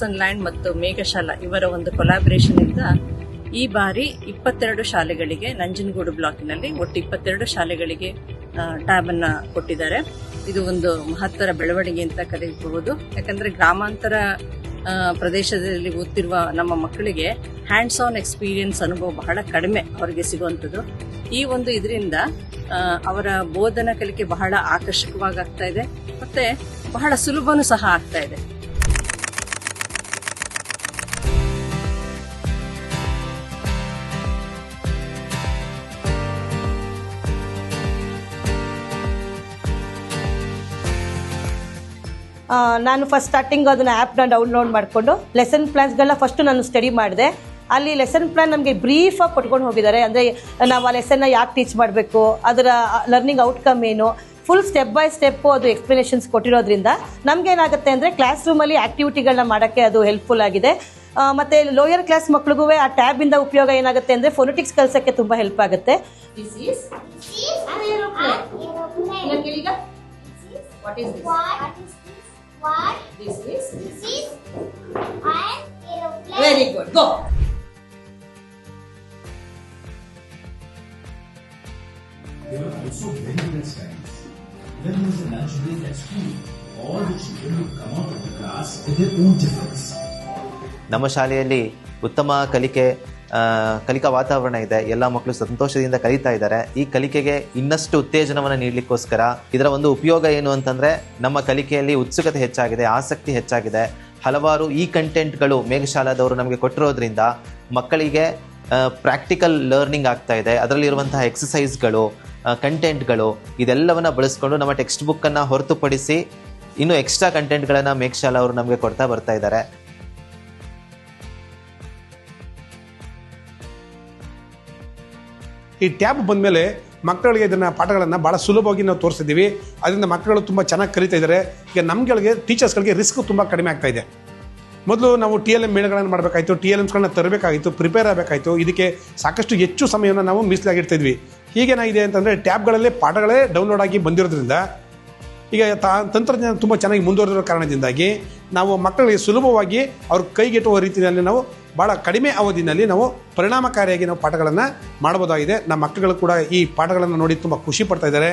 Artisan land ಮತ್ತು ಮೇಘಶಾಲಾ ಇವರ ಒಂದು ಕೊಲಾಬರೇಷನ್ ಇಂದ ಈ ಬಾರಿ 22 ಶಾಲೆಗಳಿಗೆ ನಂಜನಗೂಡು ಬ್ಲಾಕಿನಲ್ಲಿ ಒಟ್ಟು 22 ಶಾಲೆಗಳಿಗೆ ಟ್ಯಾಬ್ ಅನ್ನ ಕೊಟ್ಟಿದ್ದಾರೆ. ಇದು ಒಂದು ಮಹತ್ತರ ಬೆಳವಣಿಗೆ ಅಂತ ಕರೆಯಬಹುದು. ಯಾಕಂದ್ರೆ ಗ್ರಾಮಾಂತರ ಪ್ರದೇಶದಲ್ಲಿ ಓದ್ತಿರುವ ನಮ್ಮ ಮಕ್ಕಳಿಗೆ ಹ್ಯಾಂಡ್ಸ್ ಆನ್ ಎಕ್ಸ್ಪೀರಿಯನ್ಸ್ ಅನುಭವ ಬಹಳ ಕಡಿಮೆ ಅವರಿಗೆ ಸಿಗುವಂಥದ್ದು. ಈ ಒಂದು ಇದರಿಂದ ಅವರ ಬೋಧನಾ ಕಲಿಕೆ ಬಹಳ ಆಕರ್ಷಕವಾಗಿ ಆಗ್ತಾ ಇದೆ, ಮತ್ತೆ ಬಹಳ ಸುಲಭನೂ ಸಹ ಆಗ್ತಾ ಇದೆ. ನಾನು ಫಸ್ಟ್ ಸ್ಟಾರ್ಟಿಂಗ್ ಅದನ್ನ ಆ್ಯಪ್ನ ಡೌನ್ಲೋಡ್ ಮಾಡಿಕೊಂಡು ಲೆಸನ್ ಪ್ಲಾನ್ಸ್ಗಳನ್ನ ಫಸ್ಟು ನಾನು ಸ್ಟಡಿ ಮಾಡಿದೆ. ಅಲ್ಲಿ ಲೆಸನ್ ಪ್ಲಾನ್ ನಮಗೆ ಬ್ರೀಫಾಗಿ ಕೊಟ್ಕೊಂಡು ಹೋಗಿದ್ದಾರೆ. ಅಂದರೆ ನಾವು ಆ ಲೆಸನ್ನ ಯಾಕೆ ಟೀಚ್ ಮಾಡಬೇಕು, ಅದರ ಲರ್ನಿಂಗ್ ಔಟ್ಕಮ್ ಏನು, ಫುಲ್ ಸ್ಟೆಪ್ ಬೈ ಸ್ಟೆಪ್ಪು ಅದು ಎಕ್ಸ್ಪ್ಲನೇಷನ್ಸ್ ಕೊಟ್ಟಿರೋದ್ರಿಂದ ನಮಗೇನಾಗುತ್ತೆ ಅಂದರೆ ಕ್ಲಾಸ್ ರೂಮಲ್ಲಿ ಆ್ಯಕ್ಟಿವಿಟಿಗಳನ್ನ ಮಾಡೋಕ್ಕೆ ಅದು ಹೆಲ್ಪ್ಫುಲ್ ಆಗಿದೆ. ಮತ್ತು ಲೋಯರ್ ಕ್ಲಾಸ್ ಮಕ್ಳಿಗೂ ಆ ಟ್ಯಾಬಿಂದ ಉಪಯೋಗ ಏನಾಗುತ್ತೆ ಅಂದರೆ ಫೊನೆಟಿಕ್ಸ್ ಕಲಿಸೋಕ್ಕೆ ತುಂಬ ಹೆಲ್ಪ್ ಆಗುತ್ತೆ. What? This is an aeroplane. Very good. Go. They were also very good at studies. When there was a lunch break at school, all the children would come out of the class with their own tiffins. ನಮ್ಮ ಶಾಲೆಯಲ್ಲಿ ಉತ್ತಮ ಕಲಿಕಾ ವಾತಾವರಣ ಇದೆ. ಎಲ್ಲ ಮಕ್ಕಳು ಸಂತೋಷದಿಂದ ಕಲಿತಾ ಇದ್ದಾರೆ. ಈ ಕಲಿಕೆಗೆ ಇನ್ನಷ್ಟು ಉತ್ತೇಜನವನ್ನು ನೀಡಲಿಕ್ಕೋಸ್ಕರ ಇದರ ಒಂದು ಉಪಯೋಗ ಏನು ಅಂತಂದರೆ, ನಮ್ಮ ಕಲಿಕೆಯಲ್ಲಿ ಉತ್ಸುಕತೆ ಹೆಚ್ಚಾಗಿದೆ, ಆಸಕ್ತಿ ಹೆಚ್ಚಾಗಿದೆ. ಹಲವಾರು ಈ ಕಂಟೆಂಟ್ಗಳು ಮೇಘಶಾಲಾದವರು ನಮಗೆ ಕೊಟ್ಟಿರೋದ್ರಿಂದ ಮಕ್ಕಳಿಗೆ ಪ್ರಾಕ್ಟಿಕಲ್ ಲರ್ನಿಂಗ್ ಆಗ್ತಾ ಇದೆ. ಅದರಲ್ಲಿರುವಂತಹ ಎಕ್ಸಸೈಸ್ಗಳು, ಕಂಟೆಂಟ್ಗಳು ಇದೆಲ್ಲವನ್ನು ಬಳಸ್ಕೊಂಡು ನಮ್ಮ ಟೆಕ್ಸ್ಟ್ ಬುಕ್ಕನ್ನು ಹೊರತುಪಡಿಸಿ ಇನ್ನೂ ಎಕ್ಸ್ಟ್ರಾ ಕಂಟೆಂಟ್ಗಳನ್ನು ಮೇಘಶಾಲಾ ಅವರು ನಮಗೆ ಕೊಡ್ತಾ ಬರ್ತಾ ಇದ್ದಾರೆ. ಈ ಟ್ಯಾಬ್ ಬಂದಮೇಲೆ ಮಕ್ಕಳಿಗೆ ಇದನ್ನು ಪಾಠಗಳನ್ನು ಭಾಳ ಸುಲಭವಾಗಿ ನಾವು ತೋರಿಸಿದ್ದೀವಿ. ಅದರಿಂದ ಮಕ್ಕಳು ತುಂಬ ಚೆನ್ನಾಗಿ ಕಲಿತಾ ಇದ್ದಾರೆ. ಈಗ ನಮ್ಗಳಿಗೆ ಟೀಚರ್ಸ್ಗಳಿಗೆ ರಿಸ್ಕ್ ತುಂಬ ಕಡಿಮೆ ಆಗ್ತಾ ಇದೆ. ಮೊದಲು ನಾವು TLM ಮೇಳಗಳನ್ನು ಮಾಡಬೇಕಾಯಿತು, TLMಸ್ಗಳನ್ನ ತರಬೇಕಾಗಿತ್ತು, ಪ್ರಿಪೇರ್ ಆಗಬೇಕಾಯಿತು. ಇದಕ್ಕೆ ಸಾಕಷ್ಟು ಹೆಚ್ಚು ಸಮಯವನ್ನು ನಾವು ಮೀಸಲಾಗಿಡ್ತಿದ್ವಿ. ಹೀಗೇನಾಗಿದೆ ಅಂತಂದರೆ ಟ್ಯಾಬ್ಗಳಲ್ಲೇ ಪಾಠಗಳೇ ಡೌನ್ಲೋಡ್ ಆಗಿ ಬಂದಿರೋದ್ರಿಂದ ಈಗ ತಂತ್ರಜ್ಞಾನ ತುಂಬ ಚೆನ್ನಾಗಿ ಮುಂದುವರೆದಿರೋ ಕಾರಣದಿಂದಾಗಿ ನಾವು ಮಕ್ಕಳಿಗೆ ಸುಲಭವಾಗಿ ಅವ್ರ ಕೈಗೆಟುವ ರೀತಿಯಲ್ಲಿ ನಾವು ಭಾಳ ಕಡಿಮೆ ಅವಧಿಯಲ್ಲಿ ನಾವು ಪರಿಣಾಮಕಾರಿಯಾಗಿ ನಾವು ಪಾಠಗಳನ್ನು ಮಾಡ್ಬೋದಾಗಿದೆ. ನಮ್ಮ ಮಕ್ಕಳು ಕೂಡ ಈ ಪಾಠಗಳನ್ನು ನೋಡಿ ತುಂಬ ಖುಷಿ ಪಡ್ತಾ ಇದ್ದಾರೆ.